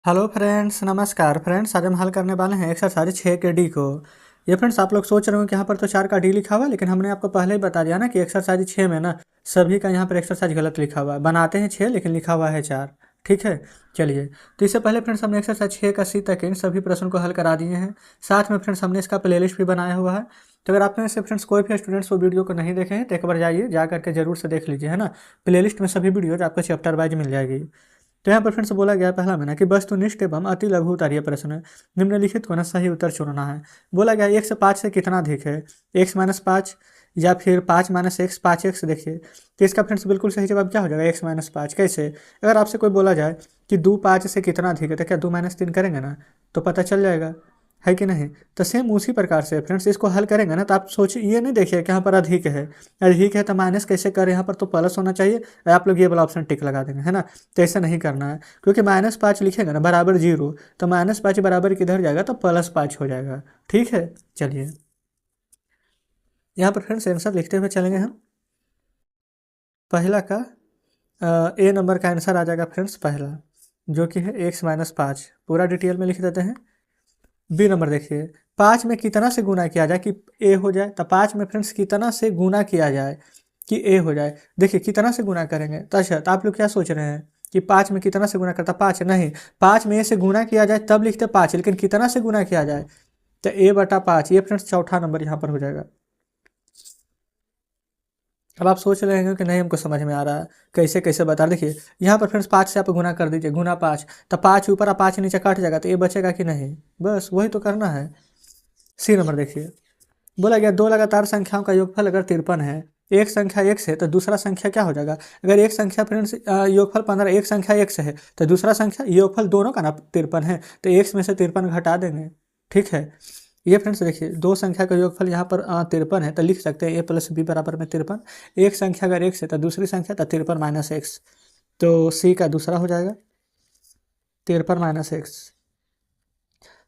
Hello friends, नमस्कार friends. आज हम हल करने वाले हैं एक्सरसाइज 6 के डी को। ये फ्रेंड्स आप लोग सोच रहे हो कि यहाँ पर तो 4 का डी लिखा हुआ है, लेकिन हमने आपको पहले ही बता दिया ना कि एक्सरसाइज 6 में ना सभी का यहाँ पर एक्सरसाइज गलत लिखा हुआ है। बनाते हैं 6 लेकिन लिखा हुआ है 4। ठीक है, चलिए। तो इससे पहले फ्रेंड्स हमने एक्सरसाइज 6 का सी तक इन सभी प्रश्न को हल करा दिए हैं। साथ में फ्रेंड्स हमने इसका प्लेलिस्ट भी बनाया हुआ है। तो अगर आप में से फ्रेंड्स कोई भी स्टूडेंट्स वो वीडियो को नहीं देखे हैं तो एक बार जाइए, जा करके जरूर से देख लीजिए, है ना। प्लेलिस्ट में सभी वीडियोज आपको चैप्टर वाइज मिल जाएगी। तो यहाँ पर फ्रेंड्स बोला गया पहला में ना कि वस्तुनिष्ठ एवं अति लघु उत्तरीय प्रश्न है। निम्नलिखित को ना सही उत्तर चुनना है। बोला गया 1 से 5 से कितना अधिक है, x-5 या फिर 5-x 5x। देखिए तो इसका फ्रेंड्स बिल्कुल सही जवाब क्या हो जाएगा, x-5। कैसे? अगर आपसे कोई बोला जाए कि 2 5 से कितना अधिक है तो क्या 2-3 करेंगे ना, तो पता चल जाएगा, है कि नहीं। तो सेम उसी प्रकार से फ्रेंड्स इसको हल करेंगे ना, तो आप सोचिए, ये नहीं देखिए कि यहाँ पर अधिक है। अधिक है तो माइनस कैसे करें, यहाँ पर तो प्लस होना चाहिए। आप लोग ये वाला ऑप्शन टिक लगा देंगे, है ना। तो ऐसा नहीं करना है, क्योंकि -5 लिखेगा ना बराबर 0, तो -5 बराबर किधर जाएगा, तो +5 हो जाएगा। ठीक है, चलिए यहाँ पर फ्रेंड्स आंसर लिखते हुए चलेंगे हम। पहला का ए नंबर का आंसर आ जाएगा फ्रेंड्स पहला, जो कि है x-5। पूरा डिटेल में लिख देते हैं। बी नंबर देखिए, 5 में कितना से गुना किया जाए कि ए हो जाए। तो 5 में फ्रेंड्स कितना से गुना किया जाए कि ए हो जाए। देखिए कितना से गुना करेंगे, तो अच्छा, तो आप लोग क्या सोच रहे हैं कि 5 में कितना से गुना करता, 5 नहीं, 5 में ए से गुना किया जाए तब लिखते 5, लेकिन कितना से गुना किया जाए तो a/5। ये फ्रेंड्स चौथा नंबर यहाँ पर हो जाएगा। अब आप सोच रहे हैं कि नहीं हमको समझ में आ रहा है, कैसे कैसे बता। देखिए यहाँ पर फ्रेंड्स 5 से आप गुना कर दीजिए, गुना 5, तो 5 ऊपर और 5 नीचे कट जाएगा, तो ये बचेगा कि नहीं, बस वही तो करना है। सी नंबर देखिए, बोला गया 2 लगातार संख्याओं का योगफल अगर 53 है, एक संख्या x है तो दूसरा संख्या क्या हो जाएगा। अगर एक संख्या फ्रेंड्स योगफल 15, एक संख्या x है तो दूसरा संख्या योगफल दोनों का ना 53 है, तो x में से 53 घटा देंगे। ठीक है, ये फ्रेंड्स देखिए दो संख्या का योगफल यहाँ पर 53 है, तो लिख सकते हैं a+b बराबर में 53। एक संख्या अगर x है तो दूसरी संख्या तो 53 - x, तो सी का दूसरा हो जाएगा 53 - x।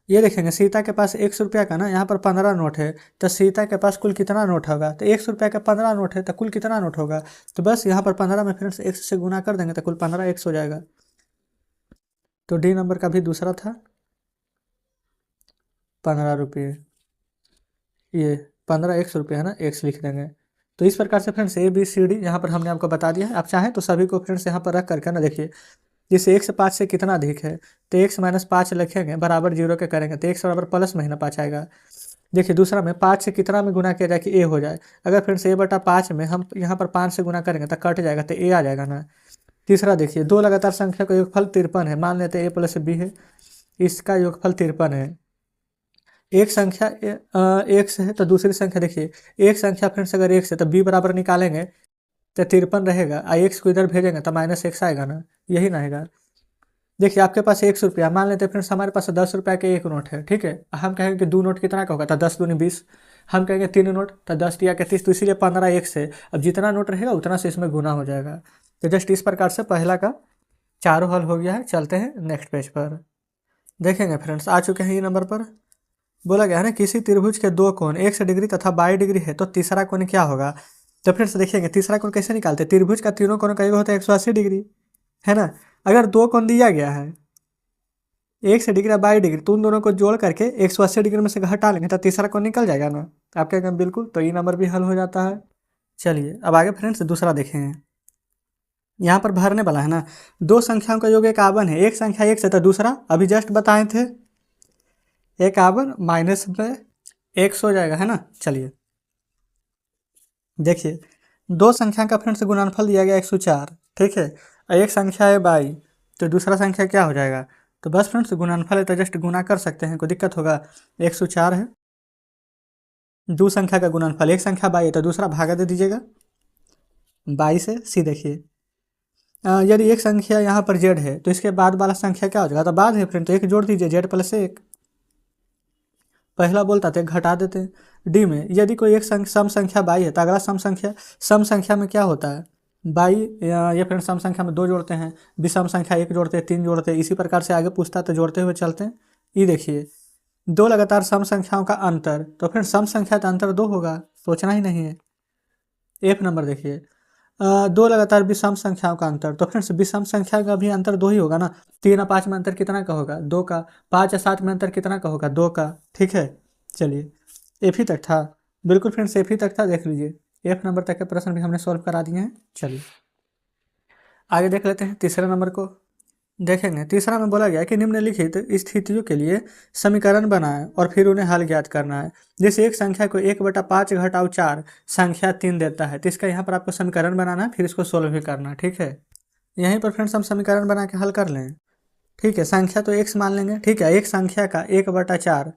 ये देखेंगे सीता के पास 100 रुपया का ना यहाँ पर 15 नोट है, तो सीता के पास कुल कितना नोट होगा, तो 100 रुपया का 15 नोट है तो कुल कितना नोट होगा। तो बस यहाँ पर 15 में फ्रेंड्स 1 से गुना कर देंगे तो कुल 15x हो जाएगा। तो डी नंबर का भी दूसरा था 15 रुपये, ये 15x रुपये है ना, x लिख देंगे। तो इस प्रकार से फ्रेंड्स ABCD यहाँ पर हमने आपको बता दिया है। आप चाहें तो सभी को फ्रेंड्स यहाँ पर रख करके ना देखिए, जैसे 1 से 5 से कितना अधिक है, तो x-5 लिखेंगे बराबर 0 के करेंगे तो x बराबर प्लस में ही ना 5 आएगा। देखिए दूसरा में 5 से कितना में गुना किया जाए कि a हो जाए। अगर फ्रेंड्स a/5 में हम यहाँ पर 5 से गुना करेंगे तो कट जाएगा, तो a आ जाएगा ना। तीसरा देखिए, 2 लगातार संख्या का योगफल 53 है, मान लेते हैं a+b है, इसका योगफल 53 है। एक संख्या x है तो दूसरी संख्या देखिए, एक संख्या फ्रेंड्स अगर x है तो b बराबर निकालेंगे तो 53 रहेगा, x को इधर भेजेंगे तो -x आएगा ना, यही ना आएगा। देखिए आपके पास 100 रुपया, मान लेते हैं फ्रेंड्स हमारे पास 10 रुपये का एक नोट है। ठीक है, हम कहेंगे कि 2 नोट कितना का होगा, तो 10 दूनी 20। हम कहेंगे 3 नोट तो 10 या 30, तो इसीलिए 15 x है। अब जितना नोट रहेगा उतना से इसमें गुना हो जाएगा। तो जस्ट इस प्रकार से पहला का चारों हल हो गया है। चलते हैं नेक्स्ट पेज पर, देखेंगे फ्रेंड्स आ चुके हैं ये नंबर पर। बोला गया है ना, किसी त्रिभुज के दो कोण 100 डिग्री तथा 22 डिग्री है तो तीसरा कोण क्या होगा। तो फ्रेंड्स देखेंगे तीसरा कोण कैसे निकालते हैं। त्रिभुज का तीनों कोण का योग होता है 180 डिग्री, है ना। अगर दो कोण दिया गया है 100 डिग्री और 22 डिग्री, तो उन दोनों को जोड़ करके 180 डिग्री में से घटा लेंगे तो तीसरा कोण निकल जाएगा ना। आप क्या कहें, बिल्कुल। तो ये नंबर भी हल हो जाता है। चलिए अब आगे फ्रेंड्स दूसरा देखें। यहाँ पर भरने वाला है ना, दो संख्याओं का योग 51 है, एक संख्या x है तो दूसरा अभी जस्ट बताए थे 51 माइनस में x हो जाएगा, है ना। चलिए देखिए, दो संख्या का फ्रेंड्स गुणनफल दिया गया 104। ठीक है, और एक संख्या है 22, तो दूसरा संख्या क्या हो जाएगा। तो बस फ्रेंड्स गुणनफल है तो जस्ट गुना कर सकते हैं, कोई दिक्कत होगा। 104 है, दो संख्या का गुणनफल, एक संख्या 22 है तो दूसरा भागा दे दीजिएगा 22 से। सी देखिए, यदि एक संख्या यहाँ पर z है तो इसके बाद वाला संख्या क्या हो जाएगा, तो बाद है फ्रेंड, तो एक जोड़ दीजिए z+1। पहला बोलता थे घटा देते हैं। डी में यदि कोई एक सम संख्या 22 है तो अगला सम संख्या में क्या होता है 22, ये फ्रेंड सम संख्या में 2 जोड़ते हैं, विषम संख्या 1 जोड़ते हैं, 3 जोड़ते हैं, इसी प्रकार से आगे पूछता है तो जोड़ते हुए चलते हैं। ये देखिए, दो लगातार सम संख्याओं का अंतर, तो फ्रेंड सम संख्या का अंतर 2 होगा, सोचना ही नहीं है। एफ नंबर देखिए, दो लगातार विषम संख्याओं का अंतर। तो फ्रेंड्स विषम संख्या का भी अंतर दो ही होगा ना। 3 और 5 में अंतर कितना का होगा? 2 का। 5 और 7 में अंतर कितना का होगा? 2 का। ठीक है, चलिए एफ ही तक था। बिल्कुल फ्रेंड्स एफ ही तक था, देख लीजिए एफ नंबर तक के प्रश्न भी हमने सॉल्व करा दिए हैं। चलिए आगे देख लेते हैं तीसरे नंबर को। देखेंगे तीसरा में बोला गया है कि निम्नलिखित स्थितियों के लिए समीकरण बनाएं और फिर उन्हें हल ज्ञात करना है। जैसे एक संख्या को 1/5 घटाओ 4 संख्या 3 देता है, तो इसका यहाँ पर आपको समीकरण बनाना है, फिर इसको सोल्व भी करना है। ठीक है, यहीं पर फ्रेंड्स हम समीकरण बना के हल कर लें। ठीक है, संख्या तो x मान लेंगे। ठीक है, एक संख्या का 1/4,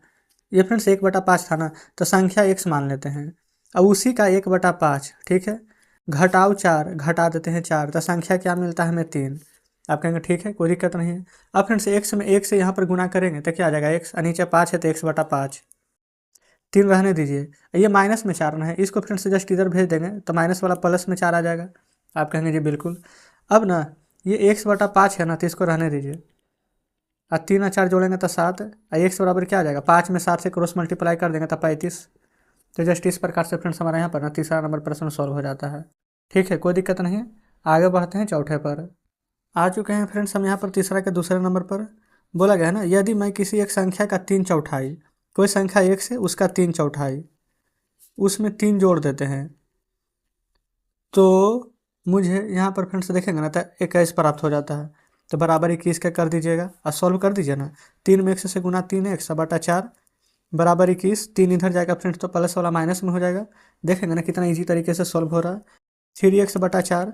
ये फ्रेंड्स 1/5 था ना, तो संख्या x मान लेते हैं। अब उसी का 1/5, ठीक है, घटाओ 4, घटा देते हैं 4, तो संख्या क्या मिलता है हमें? 3। आप कहेंगे ठीक है, कोई दिक्कत नहीं है। अब फ्रेंड्स x में 1 से यहाँ पर गुना करेंगे तो क्या आ जाएगा? x, नीचे 5 है तो x/5, 3 रहने दीजिए। ये माइनस में 4 ना है, इसको फ्रेंड्स जस्ट इधर भेज देंगे तो माइनस वाला प्लस में 4 आ जाएगा। आप कहेंगे जी बिल्कुल। अब ना ये x/5 है ना, तो इसको रहने दीजिए। और 3 और 4 जोड़ेंगे तो 7, और x बराबर क्या आ जाएगा? 5 में 7 से क्रॉस मल्टीप्लाई कर देंगे तो 35। तो जस्ट इस प्रकार से फ्रेंड्स हमारे यहाँ पर ना तीसरा नंबर प्रश्न सॉल्व हो जाता है। ठीक है, कोई दिक्कत नहीं है। आगे बढ़ते हैं चौथे पर। आ चुके हैं फ्रेंड्स हम यहाँ पर तीसरा के दूसरे नंबर पर। बोला गया है ना, यदि मैं किसी एक संख्या का 3/4, कोई संख्या 1 से उसका 3/4, उसमें 3 जोड़ देते हैं, तो मुझे यहाँ पर फ्रेंड्स देखेंगे ना तो 21 प्राप्त हो जाता है। तो बराबर 21 का कर दीजिएगा और सॉल्व कर दीजिए ना। 3 में 1 से गुना 3 है, 1/4 बराबर 21। 3 इधर जाएगा फ्रेंड्स तो प्लस वाला माइनस में हो जाएगा। देखेंगे ना कितना ईजी तरीके से सॉल्व हो रहा है। 3x/4,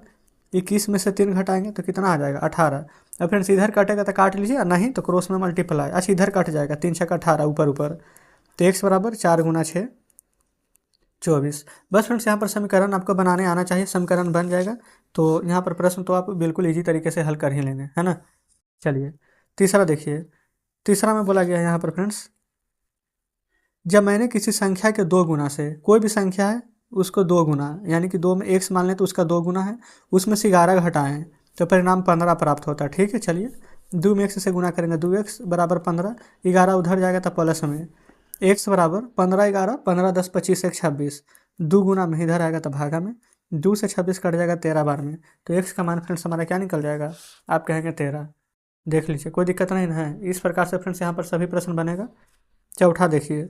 21 में से 3 घटाएंगे तो कितना आ जाएगा? 18। अब फ्रेंड्स इधर कटेगा तो काट लीजिए, नहीं तो क्रॉस में मल्टीप्लाई। अच्छा इधर कट जाएगा, 3 6 18 ऊपर ऊपर, तो x बराबर 4 × 6 24। बस फ्रेंड्स यहाँ पर समीकरण आपको बनाने आना चाहिए, समीकरण बन जाएगा। तो यहाँ पर प्रश्न तो आप बिल्कुल ईजी तरीके से हल कर ही लेंगे, है ना। चलिए तीसरा देखिए। तीसरा में बोला गया है यहाँ पर फ्रेंड्स, जब मैंने किसी संख्या के 2 गुना से, कोई भी संख्या है उसको 2 गुना, यानी कि 2 में x मान लें तो उसका 2 गुना है, उसमें से 11 घटाएं तो परिणाम 15 प्राप्त होता है। ठीक है, चलिए 2 में x से गुना करेंगे, 2x बराबर 15, 11 उधर जाएगा तो प्लस में x बराबर 15 11 15 10 25 1 26, 2 गुना में इधर आएगा तो भागा में, 2 से 26 कट जाएगा 13 बार में, तो x का मान फ्रेंड्स हमारा क्या निकल जाएगा? आप कहेंगे 13। देख लीजिए, कोई दिक्कत नहीं है। इस प्रकार से फ्रेंड्स यहाँ पर सभी प्रश्न बनेगा। चौथा देखिए।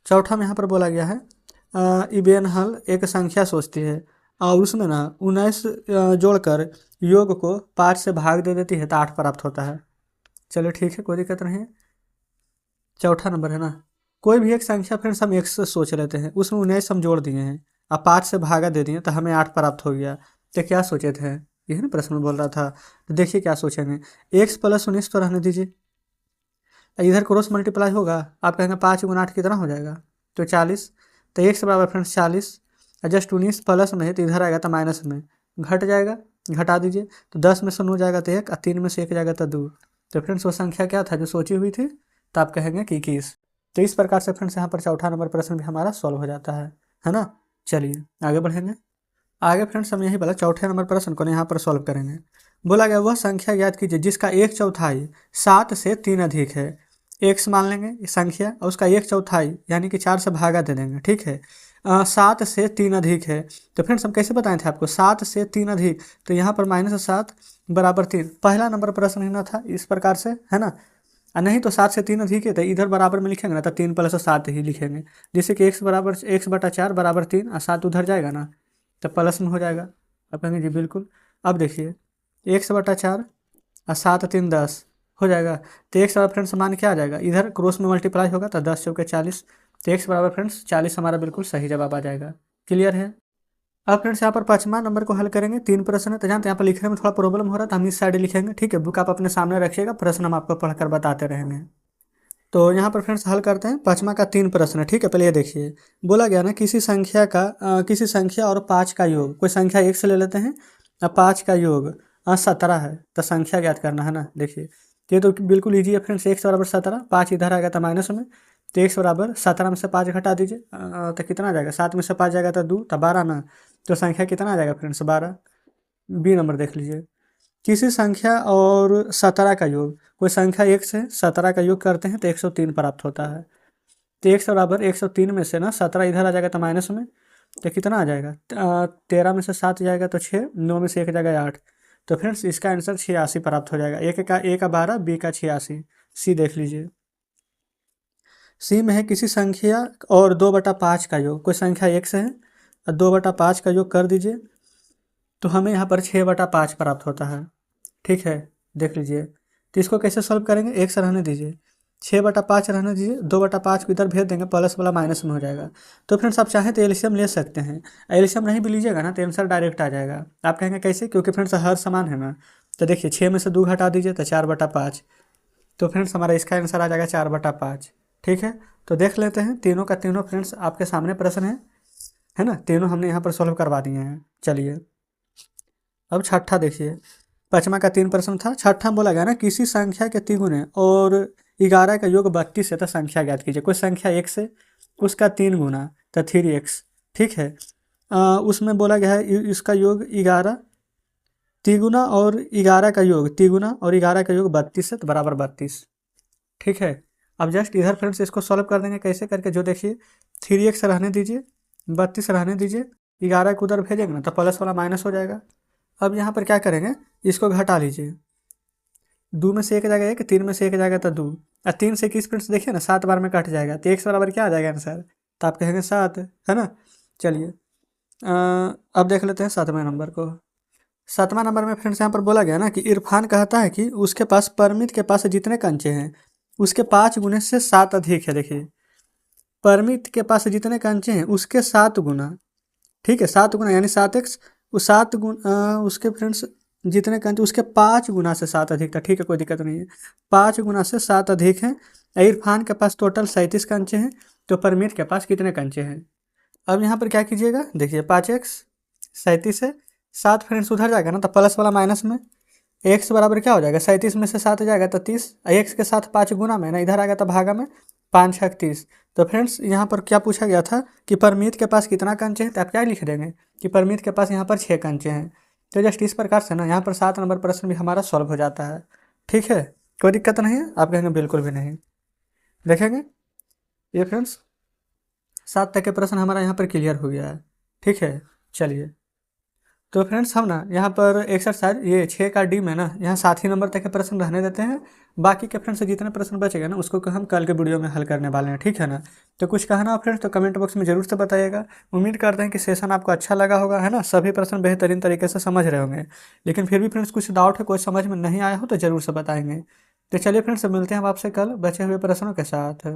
चौथा में यहाँ पर बोला गया है, इबेन हल एक संख्या सोचती है और उसमें ना 19 जोड़कर योग को 5 से भाग दे देती है तो 8 प्राप्त होता है। चलो ठीक है, कोई दिक्कत नहीं है। चौथा नंबर है ना, कोई भी एक संख्या फ्रेंड्स हम 1 से सोच लेते हैं, उसमें 19 हम जोड़ दिए हैं और 5 से भागा दे दिए तो हमें 8 प्राप्त हो गया। तो क्या सोचे थे? यही ना प्रश्न में बोल रहा था। तो देखिए क्या सोचेंगे, x + 19 तो रहने दीजिए, इधर क्रॉस मल्टीप्लाई होगा। आप कहेंगे 5 × 8 कितना हो जाएगा? तो 40। तो x बराबर फ्रेंड्स 40, जस्ट 19 प्लस में है तो इधर आएगा तो माइनस में घट जाएगा, घटा दीजिए। तो 10 में से 9 जाएगा तो 1, और 3 में से 1 जाएगा तो 2। तो फ्रेंड्स वो संख्या क्या था जो सोची हुई थी? तो आप कहेंगे कि 21। तो इस प्रकार से फ्रेंड्स यहाँ पर चौथा नंबर प्रश्न भी हमारा सॉल्व हो जाता है ना। चलिए आगे बढ़ेंगे। आगे फ्रेंड्स हम यही बोला चौथे नंबर प्रश्न को यहाँ पर सॉल्व करेंगे। बोला गया वह संख्या याद कीजिए जिसका 1/4 7 से 3 अधिक है। x मान लेंगे संख्या और उसका 1/4 यानी कि 4 से भागा दे देंगे। ठीक है, 7 से 3 अधिक है। तो फ्रेंड्स हम कैसे बताए थे आपको? 7 से 3 अधिक, तो यहाँ पर -7 बराबर 3। पहला नंबर प्रश्न ही ना था इस प्रकार से, है ना। नहीं तो 7 से 3 अधिक है तो इधर बराबर में लिखेंगे ना तो 3 + 7 ही लिखेंगे, जैसे कि x बराबर 1/4 बराबर 3 और 7 उधर जाएगा ना तो प्लस में हो जाएगा। अब कहेंगे जी बिल्कुल। अब देखिए 1/4 और 7 3 10 हो जाएगा। तो x बराबर फ्रेंड्स मान क्या आ जाएगा? इधर क्रॉस में मल्टीप्लाई होगा तो 10 × 4 = 40। तो x बराबर फ्रेंड्स 40 हमारा बिल्कुल सही जवाब आ जाएगा। क्लियर है। अब फ्रेंड्स यहाँ पर 5वां नंबर को हल करेंगे। 3 प्रश्न है तो जानते हैं यहाँ पर लिखने में थोड़ा प्रॉब्लम हो रहा था, हम इस साइड लिखेंगे। ठीक है, बुक आप अपने सामने रखिएगा, प्रश्न हम आपको पढ़कर बताते रहेंगे। तो यहाँ पर फ्रेंड्स हल करते हैं 5वां का 3 प्रश्न है। ठीक है, पहले ये देखिए। बोला गया ना किसी संख्या और 5 का योग, कोई संख्या 1 से ले लेते हैं और 5 का योग 17 है, तो संख्या ज्ञात करना है ना। देखिए ये तो बिल्कुल ईजी है फ्रेंड्स। x बराबर 17, 5 इधर आएगा तो माइनस में, तो x बराबर 17 में से 5 घटा दीजिए तो कितना आ जाएगा? 7 में से 5 जाएगा तो 2, तो 12 ना। तो संख्या कितना आ जाएगा फ्रेंड्स? 12। बी नंबर देख लीजिए। किसी संख्या और 17 का योग, कोई संख्या 1 से 17 का योग करते हैं तो 103 प्राप्त होता है। तो x बराबर 103 में से ना 17 इधर आ जाएगा तो माइनस में, तो कितना आ जाएगा? 13 में से 7 जाएगा तो 6, 9 में से 1 जाएगा 8। तो फ्रेंड्स इसका आंसर 86 प्राप्त हो जाएगा। ए का 12, बी का 86। सी देख लीजिए। सी में है किसी संख्या और 2/5 का योग। कोई संख्या x है और 2/5 का योग कर दीजिए तो हमें यहाँ पर 6/5 प्राप्त होता है। ठीक है, देख लीजिए। तो इसको कैसे सॉल्व करेंगे? x रहने दीजिए, 6/5 रहने दीजिए, 2/5 को इधर भेज देंगे, प्लस वाला माइनस में हो जाएगा। तो फ्रेंड्स आप चाहें तो एलसीएम ले सकते हैं। एलसीएम नहीं भी लीजिएगा ना तो आंसर डायरेक्ट आ जाएगा। आप कहेंगे कैसे? क्योंकि फ्रेंड्स हर समान है ना। तो देखिए 6 में से 2 घटा दीजिए तो 4/5। तो फ्रेंड्स हमारा इसका आंसर आ जाएगा 4/5। ठीक है, तो देख लेते हैं तीनों का तीनों फ्रेंड्स आपके सामने प्रश्न है ना। तीनों हमने यहाँ पर सॉल्व करवा दिए हैं। चलिए अब छठा देखिए। पाँचवा का 3 प्रश्न था, छठा बोला गया ना किसी संख्या के तिगुने और 11 का योग 32 है तो संख्या ज्ञात कीजिए। कोई संख्या x है, उसका 3 गुना तो 3x। ठीक है, उसमें बोला गया है इसका योग 11 तिगुना और 11 का योग, तिगुना और 11 का योग 32 है तो बराबर 32। ठीक है, अब जस्ट इधर फ्रेंड्स इसको सॉल्व कर देंगे कैसे करके, जो देखिए 3x रहने दीजिए, 32 रहने दीजिए, 11 को उधर भेजेंगे ना तो प्लस वाला माइनस हो जाएगा। अब यहाँ पर क्या करेंगे, इसको घटा लीजिए। 2 में से 1 जाएगा 1, 3 में से 1 जाएगा तो 2, और 3 से 21 फ्रेंड्स देखिए ना 7 बार में कट जाएगा तो x बराबर क्या आ जाएगा आंसर? तो आप कहेंगे 7, है ना। चलिए अब देख लेते हैं 7वें नंबर को। 7वां नंबर में फ्रेंड्स यहाँ पर बोला गया ना कि इरफान कहता है कि उसके पास परमित के पास जितने कंचे हैं उसके 5 गुने से 7 अधिक है। देखिए परमित के पास जितने कंचे हैं उसके 7 गुना। ठीक है, 7 गुना यानी 7x, उस 7 गुना उसके फ्रेंड्स जितने कंचे उसके 5 गुना से 7 अधिक था। ठीक है, कोई दिक्कत नहीं है, 5 गुना से 7 अधिक है। इरफान के पास टोटल 37 कंचे हैं, तो परमित के पास कितने कंचे हैं? अब यहाँ पर क्या कीजिएगा, देखिए 5x 37 है, 7 फ्रेंड्स उधर जाएगा ना तो प्लस वाला माइनस में, x बराबर क्या हो जाएगा? 37 में से 7 जाएगा तो 30, x के साथ 5 गुना में ना इधर आ गया तो भागा में, 5 6 30। तो फ्रेंड्स यहाँ पर क्या पूछा गया था कि परमीत के पास कितना कंचे हैं, तो आप क्या लिख देंगे कि परमीत के पास यहाँ पर 6 कंचे हैं। तो जस्ट इस प्रकार से ना यहाँ पर 7 नंबर प्रश्न भी हमारा सॉल्व हो जाता है। ठीक है, कोई दिक्कत नहीं है? आप कहेंगे बिल्कुल भी नहीं। देखेंगे ये फ्रेंड्स 7 तक के प्रश्न हमारा यहाँ पर क्लियर हो गया है। ठीक है, चलिए तो फ्रेंड्स हम ना यहाँ पर एक्सरसाइज ये 6 का डी में ना यहाँ 7 ही नंबर तक के प्रश्न रहने देते हैं। बाकी के फ्रेंड्स जितने प्रश्न बचेगा ना उसको हम कल के वीडियो में हल करने वाले हैं। ठीक है ना, तो कुछ कहना हो फ्रेंड्स तो कमेंट बॉक्स में जरूर से बताइएगा। उम्मीद करते हैं कि सेशन आपको अच्छा लगा होगा, है ना। सभी प्रश्न बेहतरीन तरीके से समझ रहे होंगे, लेकिन फिर भी फ्रेंड्स कुछ डाउट है, कोई समझ में नहीं आया हो तो ज़रूर से बताएंगे। तो चलिए फ्रेंड्स मिलते हैं हम आपसे कल बचे हुए प्रश्नों के साथ।